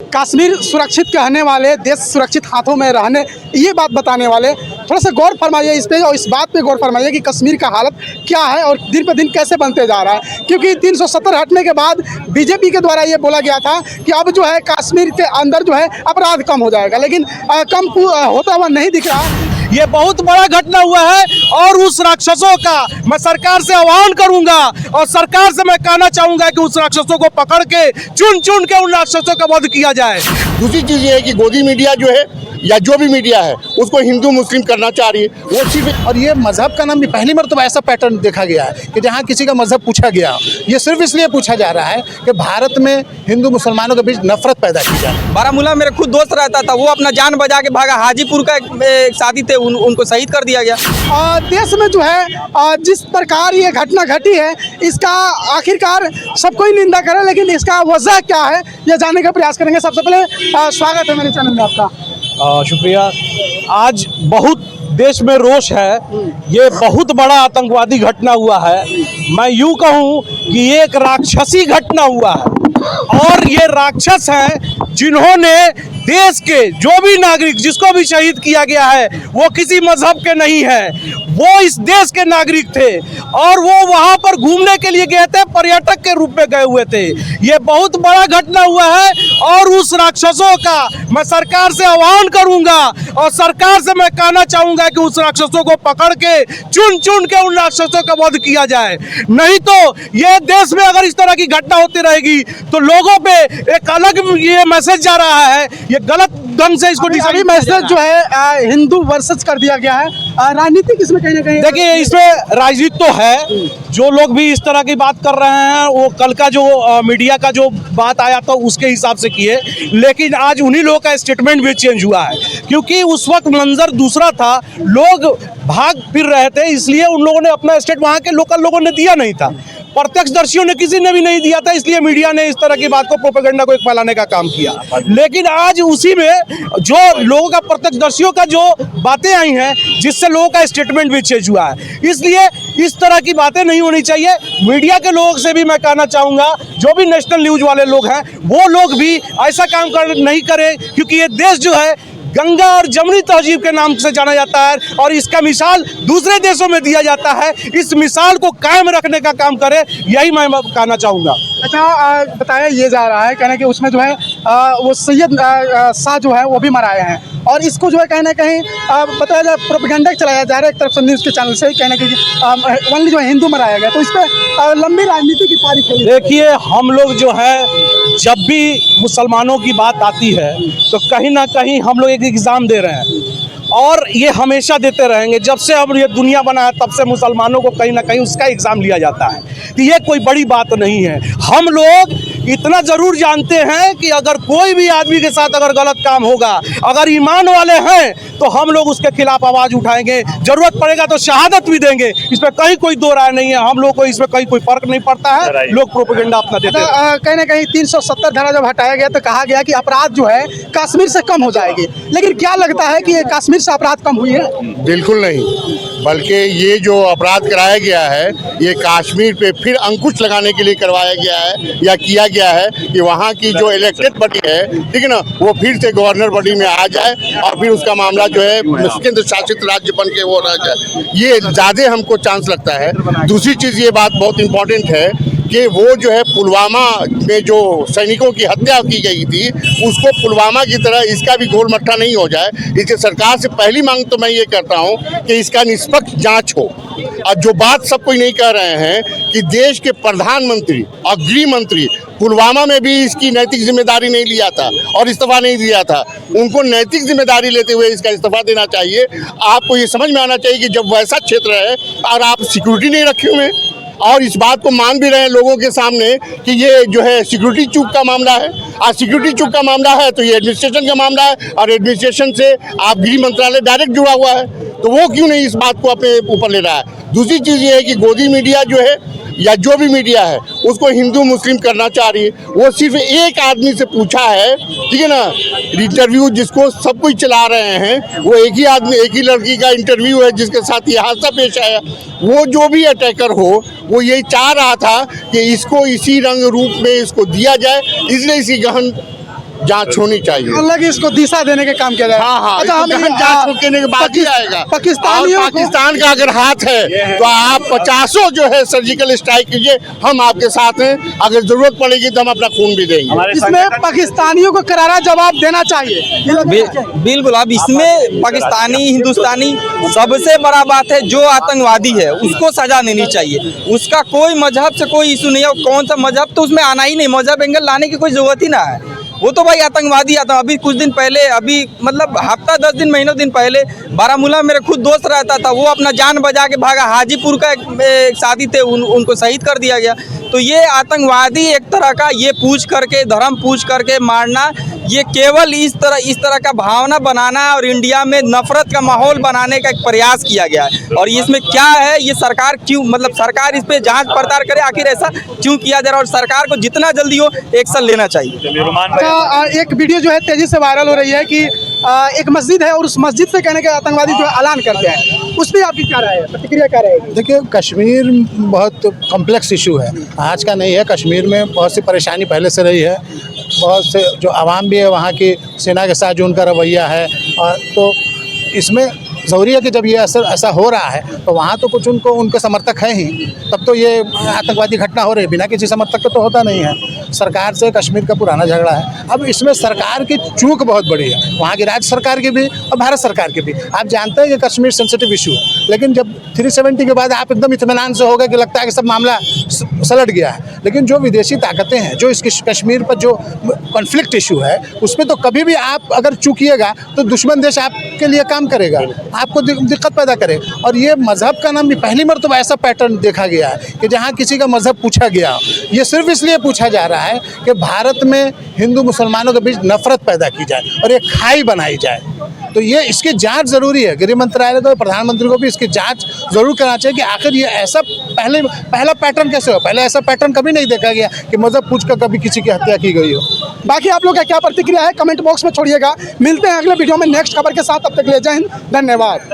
कश्मीर सुरक्षित कहने वाले, देश सुरक्षित हाथों में रहने, ये बात बताने वाले थोड़ा सा गौर फरमाइए इस पे और इस बात पे गौर फरमाइए कि कश्मीर का हालत क्या है और दिन पे दिन कैसे बनते जा रहा है। क्योंकि 370 हटने के बाद बीजेपी के द्वारा ये बोला गया था कि अब जो है कश्मीर के अंदर जो है अपराध कम हो जाएगा, लेकिन कम होता हुआ नहीं दिख रहा। ये बहुत बड़ा घटना हुआ है और उस राक्षसों का मैं सरकार से आह्वान करूंगा और सरकार से मैं कहना चाहूंगा कि उस राक्षसों को पकड़ के चुन चुन के उन राक्षसों का वध किया जाए। दूसरी चीज ये है कि गोदी मीडिया जो है या जो भी मीडिया है उसको हिंदू मुस्लिम करना चाह रही है, वो सिर्फ और ये मजहब का नाम भी पहली मर्तबा ऐसा पैटर्न देखा गया है कि जहाँ किसी का मजहब पूछा गया, ये सिर्फ इसलिए पूछा जा रहा है कि भारत में हिंदू मुसलमानों के बीच नफरत पैदा की जाए। बारामूला मेरे खुद दोस्त रहता था, वो अपना जान बचा के भागा। हाजीपुर का एक साथी थे, उनको शहीद कर दिया गया। देश में जो है जिस प्रकार ये घटना घटी है, इसका आखिरकार सब कोई निंदा करे, लेकिन इसका वजह क्या है ये जानने का प्रयास करेंगे। सबसे पहले स्वागत है मेरे चैनल में आपका। शुक्रिया। आज बहुत देश में रोष है, ये बहुत बड़ा आतंकवादी घटना हुआ है। मैं यूं कहूं कि ये एक राक्षसी घटना हुआ है और ये राक्षस हैं जिन्होंने देश के जो भी नागरिक जिसको भी शहीद किया गया है वो किसी मजहब के नहीं है, वो इस देश के नागरिक थे और वो वहां पर घूमने के लिए गए थे, पर्यटक के रूप में गए हुए थे। ये बहुत बड़ा घटना हुआ है और उस राक्षसों का मैं सरकार से आह्वान करूंगा और सरकार से मैं कहना चाहूंगा कि उस राक्षसों को पकड़ के चुन चुन के उन राक्षसों का वध किया जाए। नहीं तो ये देश में अगर इस तरह की घटना होती रहेगी तो लोगों पे एक अलग ये मैसेज जा रहा है, ये गलत ढंग से इसको अभी मैसेज जो है हिंदू वर्सेस कर दिया गया है। राजनीतिक इसमें कहीं ना कहीं देखिए, इसमें राजनीति तो है। जो लोग भी इस तरह की बात कर रहे हैं वो कल का जो मीडिया का जो बात आया था उसके हिसाब से किए, लेकिन आज उन्हीं लोगों का स्टेटमेंट भी चेंज हुआ है क्योंकि उस वक्त मंजर दूसरा था, लोग भाग फिर रहे थे, इसलिए उन लोगों ने अपना स्टेट वहाँ के लोकल लोगों ने दिया नहीं था, प्रत्यक्षदर्शियों ने किसी ने भी नहीं दिया था, इसलिए मीडिया ने इस तरह की बात को प्रोपेगेंडा को एक फैलाने का काम किया। लेकिन आज उसी में जो लोगों का प्रत्यक्षदर्शियों का जो बातें आई हैं जिससे लोगों का स्टेटमेंट भी चेंज हुआ है, इसलिए इस तरह की बातें नहीं होनी चाहिए। मीडिया के लोगों से भी मैं कहना चाहूँगा, जो भी नेशनल न्यूज वाले लोग हैं वो लोग भी ऐसा काम नहीं करें क्योंकि ये देश जो है गंगा और जमुनी तहजीब के नाम से जाना जाता है और इसका मिसाल दूसरे देशों में दिया जाता है। इस मिसाल को कायम रखने का काम करे, यही मैं कहना चाहूँगा। अच्छा, बताया ये जा रहा है कहना कि उसमें जो है वो सैयद शाह जो है वो भी मराए हैं और इसको जो है कहीं ना कहीं बताया जाए प्रोपेगेंडा चलाया जा रहा है एक तरफ से न्यूज़ के चैनल से, कहना कि ओनली जो है हिंदू मराया गया, तो इस पर लंबी राजनीति की तारीख है। देखिए, हम लोग जो है जब भी मुसलमानों की बात आती है तो कहीं ना कहीं हम लोग एक एग्ज़ाम दे रहे हैं और ये हमेशा देते रहेंगे। जब से अब ये दुनिया बना है तब से मुसलमानों को कहीं ना कहीं उसका एग्ज़ाम लिया जाता है, तो ये कोई बड़ी बात नहीं है। हम लोग इतना ज़रूर जानते हैं कि अगर कोई भी आदमी के साथ अगर गलत काम होगा, अगर ईमान वाले हैं तो हम लोग उसके खिलाफ आवाज़ उठाएंगे, ज़रूरत पड़ेगा तो शहादत भी देंगे। इसमें कहीं कोई दो राय नहीं है, हम लोग को इसमें कहीं कोई फर्क नहीं पड़ता है। लोग प्रोपेगेंडा अपना देते हैं। कहीं ना कहीं 370 धारा जब हटाया गया तो कहा गया कि अपराध जो है कश्मीर से कम हो जाएगी, लेकिन क्या लगता है कि ये कश्मीर से अपराध कम हुई है? बिल्कुल नहीं, बल्कि ये जो अपराध कराया गया है ये कश्मीर पे फिर अंकुश लगाने के लिए करवाया गया है या किया गया है कि वहाँ की जो इलेक्टेड बॉडी है, ठीक है ना, वो फिर से गवर्नर बॉडी में आ जाए और फिर उसका मामला जो है केंद्र शासित राज्य बन के वो रह जाए। ये ज़्यादा हमको चांस लगता है। दूसरी चीज़ ये बात बहुत इम्पोर्टेंट है कि वो जो है पुलवामा में जो सैनिकों की हत्या की गई थी उसको पुलवामा की तरह इसका भी गोल मट्ठा नहीं हो जाए। इसलिए सरकार से पहली मांग तो मैं ये करता हूँ कि इसका निष्पक्ष जांच हो। और जो बात सब कोई नहीं कह रहे हैं कि देश के प्रधानमंत्री और गृह मंत्री पुलवामा में भी इसकी नैतिक जिम्मेदारी नहीं लिया था और इस्तीफा नहीं दिया था, उनको नैतिक जिम्मेदारी लेते हुए इसका इस्तीफा देना चाहिए। आपको ये समझ में आना चाहिए कि जब वैसा क्षेत्र है और आप सिक्योरिटी नहीं रखे हुए और इस बात को मान भी रहे हैं लोगों के सामने कि ये जो है सिक्योरिटी चूक का मामला है, और सिक्योरिटी चूक का मामला है तो ये एडमिनिस्ट्रेशन का मामला है और एडमिनिस्ट्रेशन से आप गृह मंत्रालय डायरेक्ट जुड़ा हुआ है, तो वो क्यों नहीं इस बात को अपने ऊपर ले रहा है। दूसरी चीज़ ये है कि गोदी मीडिया जो है या जो भी मीडिया है उसको हिंदू मुस्लिम करना चाह रही है। वो सिर्फ एक आदमी से पूछा है, ठीक है ना, इंटरव्यू जिसको सब कुछ चला रहे हैं वो एक ही आदमी, एक ही लड़की का इंटरव्यू है जिसके साथ ये हादसा पेश आया। वो जो भी अटैकर हो वो यही चाह रहा था कि इसको इसी रंग रूप में इसको दिया जाए, इसलिए इसी गहन जांच होनी चाहिए। अलग इसको दिशा देने के काम किया जाए। हाँ हाँ, अच्छा, हम गहन जांच होने के बाद ही आएगा। पाकिस्तानियों और पाकिस्तान का अगर हाथ है तो आप 50 जो है सर्जिकल स्ट्राइक कीजिए, हम आपके साथ हैं। अगर जरूरत पड़ेगी तो हम अपना खून भी देंगे। इसमें पाकिस्तानियों को करारा जवाब देना चाहिए। बिल्कुल। अब इसमें पाकिस्तानी हिंदुस्तानी सबसे बड़ा बात है, जो आतंकवादी है उसको सजा देनी चाहिए। उसका कोई मजहब से कोई इशू नहीं है, कौन सा मजहब तो उसमें आना ही नहीं, मजहब एंगल लाने की कोई जरूरत ही ना है। वो तो भाई आतंकवादी आता। अभी कुछ दिन पहले, अभी मतलब हफ्ता 10 दिन महीनों दिन पहले बारामूला मेरे खुद दोस्त रहता था, वो अपना जान बचा के भागा। हाजीपुर का एक शादी थे, उनको शहीद कर दिया गया। तो ये आतंकवादी एक तरह का, ये पूछ करके, धर्म पूछ करके मारना, ये केवल इस तरह का भावना बनाना और इंडिया में नफरत का माहौल बनाने का एक प्रयास किया गया है। और इसमें क्या है, ये सरकार क्यों, मतलब सरकार इस पे जांच पड़ताल करे, आखिर ऐसा क्यों किया जा रहा है, और सरकार को जितना जल्दी हो एक्शन लेना चाहिए। एक वीडियो जो है तेजी से वायरल हो रही है कि एक मस्जिद है और उस मस्जिद से कहने के आतंकवादी जो है ऐलान करते हैं, उस पर आपकी क्या राय है, प्रतिक्रिया क्या रहेगी? देखिए, कश्मीर बहुत कॉम्प्लेक्स इशू है, आज का नहीं है। कश्मीर में बहुत सी परेशानी पहले से रही है। बहुत से जो आवाम भी है वहाँ की सेना के साथ जो उनका रवैया है, और तो इसमें ज़रूरी है कि जब ये असर ऐसा हो रहा है तो वहाँ तो कुछ उनके समर्थक हैं ही, तब तो ये आतंकवादी घटना हो रही है। बिना किसी समर्थक के तो होता नहीं है। सरकार से कश्मीर का पुराना झगड़ा है। अब इसमें सरकार की चूक बहुत बड़ी है, वहाँ की राज्य सरकार की भी और भारत सरकार की भी। आप जानते हैं कि कश्मीर सेंसिटिव इशू है, लेकिन जब 370 के बाद आप एकदम इत्मीनान से हो गए कि लगता है कि सब मामला सलट गया है। लेकिन जो विदेशी ताकतें हैं, जो इस कश्मीर पर जो कॉन्फ्लिक्ट इशू है, उस पर तो कभी भी आप अगर चूकिएगा तो दुश्मन देश आपके लिए काम करेगा, आपको दिक्कत पैदा करे। और ये मज़हब का नाम भी पहली मर्तबा ऐसा पैटर्न देखा गया है कि जहाँ किसी का मज़हब पूछा गया। ये सिर्फ इसलिए पूछा जा रहा है कि भारत में हिंदू मुसलमानों के बीच नफरत पैदा की जाए और एक खाई बनाई जाए। तो ये इसकी जांच ज़रूरी है। गृह मंत्रालय को, प्रधानमंत्री को भी इसकी जांच ज़रूर करना चाहिए कि आखिर ये ऐसा पहला पैटर्न कैसे हो। पहले ऐसा पैटर्न कभी नहीं देखा गया कि मज़हब पूछ कर कभी किसी की हत्या की गई हो। बाकी आप लोग का क्या प्रतिक्रिया है कमेंट बॉक्स में छोड़िएगा। मिलते हैं अगले वीडियो में नेक्स्ट खबर के साथ, तब तक ले जय हिंद, धन्यवाद।